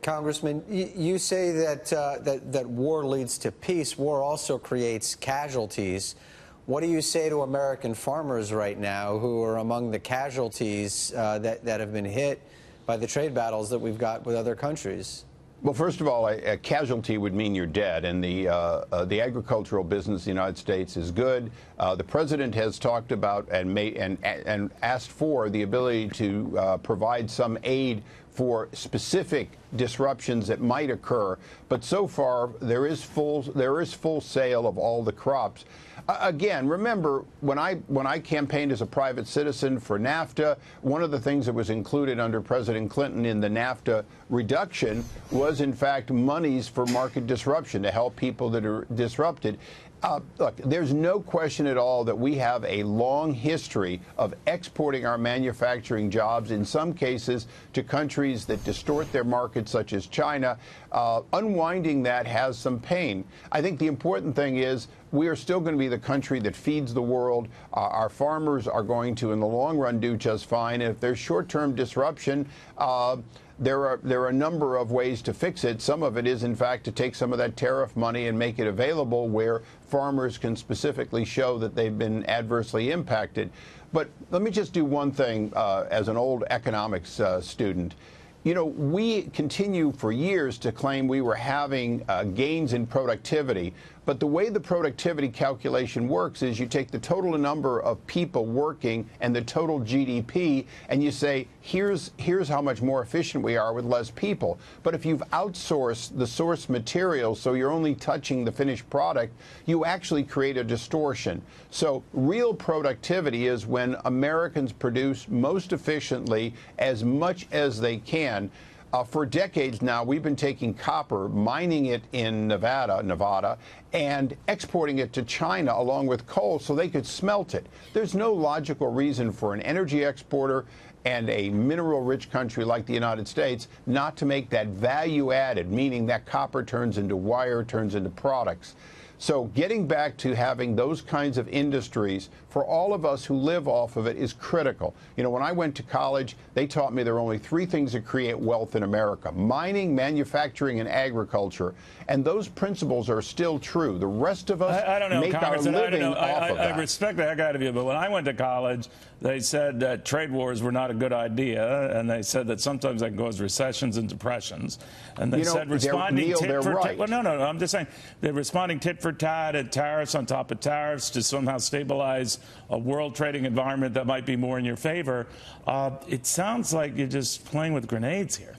Congressman, you say that war leads to peace. War also creates casualties. What do you say to American farmers right now who are among the casualties that have been hit by the trade battles that we've got with other countries? Well, first of all, a casualty would mean you're dead, and the agricultural business in the United States is good. The president has talked about and asked for the ability to provide some aid for specific disruptions that might occur, but so far there is full sale of all the crops. Again, remember, when I campaigned as a private citizen for NAFTA, one of the things that was included under President Clinton in the NAFTA reduction was, in fact, monies for market disruption to help people that are disrupted. Look, there's no question at all that we have a long history of exporting our manufacturing jobs, in some cases, to countries that distort their markets, such as China. Unwinding that has some pain. I think the important thing is we are still going to be the country that feeds the world. Our farmers are going to, in the long run, do just fine. And if there's short-term disruption, there are a number of ways to fix it. Some of it is, in fact, to take some of that tariff money and make it available where farmers can specifically show that they've been adversely impacted. But let me just do one thing as an old economics student. You know, we continue for years to claim we were having gains in productivity, but the way the productivity calculation works is you take the total number of people working and the total GDP, and you say, here's how much more efficient we are with less people. But if you've outsourced the source material, so you're only touching the finished product, you actually create a distortion. So real productivity is when Americans produce most efficiently as much as they can. For decades now, we've been taking copper, mining it in Nevada, and exporting it to China along with coal so they could smelt it. There's no logical reason for an energy exporter and a mineral-rich country like the United States not to make that value added, meaning that copper turns into wire, turns into products. So getting back to having those kinds of industries for all of us who live off of it is critical. You know, when I went to college, they taught me there are only three things that create wealth in America: mining, manufacturing, and agriculture. And those principles are still true. The rest of us make our living off of that. I respect the heck out of you, but when I went to college, they said that trade wars were not a good idea, and they said that sometimes that cause recessions and depressions. And they said responding tit for tat. Well, no, I'm just saying they're responding tit for tat and tariffs on top of tariffs to somehow stabilize a world trading environment that might be more in your favor. It sounds like you're just playing with grenades here.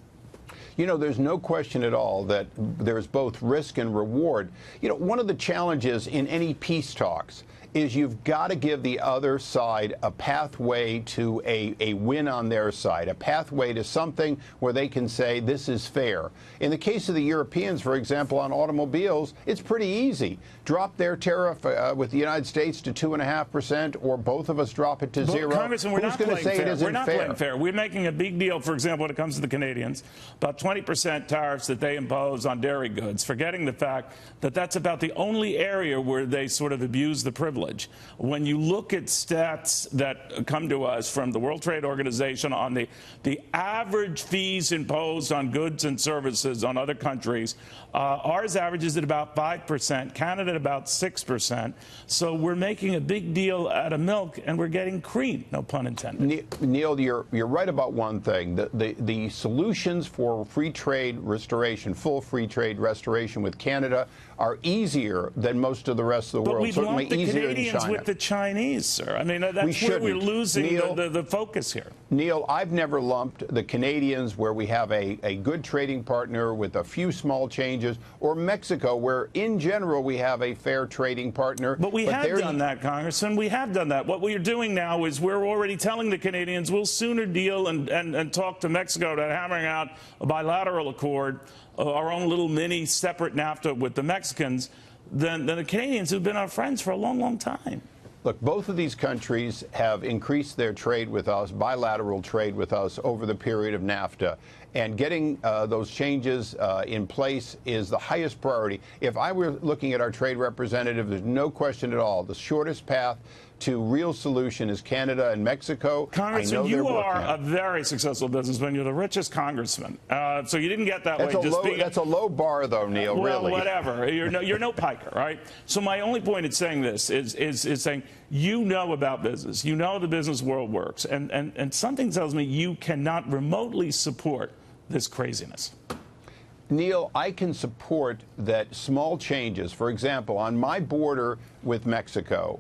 You know, there's no question at all that there's both risk and reward. You know, one of the challenges in any peace talks is you've got to give the other side a pathway to a win on their side, a pathway to something where they can say this is fair. In the case of the Europeans, for example, on automobiles, it's pretty easy. Drop their tariff with the United States to 2.5%, or both of us drop it to zero. Congressman, we're not playing fair. We're not playing fair. We're making a big deal, for example, when it comes to the Canadians, about 20% tariffs that they impose on dairy goods, forgetting the fact that that's about the only area where they sort of abuse the privilege. When you look at stats that come to us from the World Trade Organization on the average fees imposed on goods and services on other countries, ours averages at about 5%, Canada at about 6%. So we're making a big deal out of milk, and we're getting cream, no pun intended. Neil, you're right about one thing. The solutions for free trade restoration, full free trade restoration with Canada, are easier than most of the rest of the world. Certainly easier than China. With the Chinese, sir. I mean, that's where we're losing the focus here. Neil, I've never lumped the Canadians, where we have a good trading partner with a few small changes, or Mexico, where in general we have a fair trading partner. But we have done that, Congressman. We have done that. What we're doing now is we're already telling the Canadians we'll sooner deal and talk to Mexico to hammering out a bilateral accord, our own little mini separate NAFTA with the Mexicans, than the Canadians, who've been our friends for a long, long time. Look, both of these countries have increased their trade with us, bilateral trade with us, over the period of NAFTA. and getting those changes in place is the highest priority. If I were looking at our trade representative, there's no question at all. The shortest path to real solution is Canada and Mexico. Congressman, you are a very successful businessman. You're the richest congressman. So you didn't get that way. That's a low bar, though, Neil, well, really. Whatever. You're no piker, right? So my only point in saying this is saying you know about business. You know the business world works. And something tells me you cannot remotely support this craziness. Neil, I can support that small changes. For example, on my border with Mexico,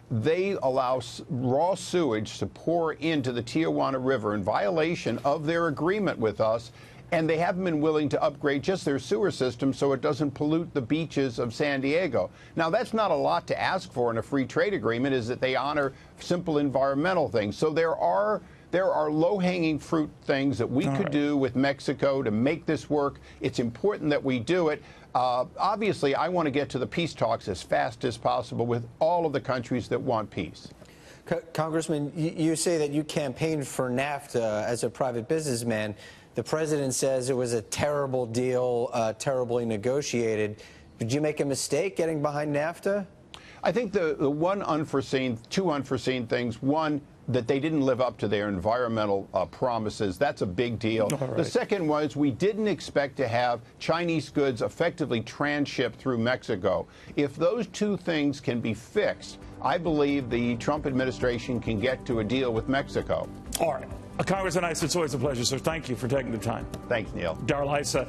they allow raw sewage to pour into the Tijuana River in violation of their agreement with us, and they haven't been willing to upgrade just their sewer system so it doesn't pollute the beaches of San Diego. Now, that's not a lot to ask for in a free trade agreement, is that they honor simple environmental things. So there are low-hanging fruit things that we could do with Mexico to make this work. It's important that we do it. Obviously, I want to get to the peace talks as fast as possible with all of the countries that want peace. Congressman, you say that you campaigned for NAFTA as a private businessman. The president says it was a terrible deal, terribly negotiated. Did you make a mistake getting behind NAFTA? I think the two unforeseen things. One, that they didn't live up to their environmental promises. That's a big deal. Right. The second was we didn't expect to have Chinese goods effectively transshipped through Mexico. If those two things can be fixed, I believe the Trump administration can get to a deal with Mexico. All right. Congressman Issa, it's always a pleasure, sir. Thank you for taking the time. Thanks, Neil. Darrell Issa.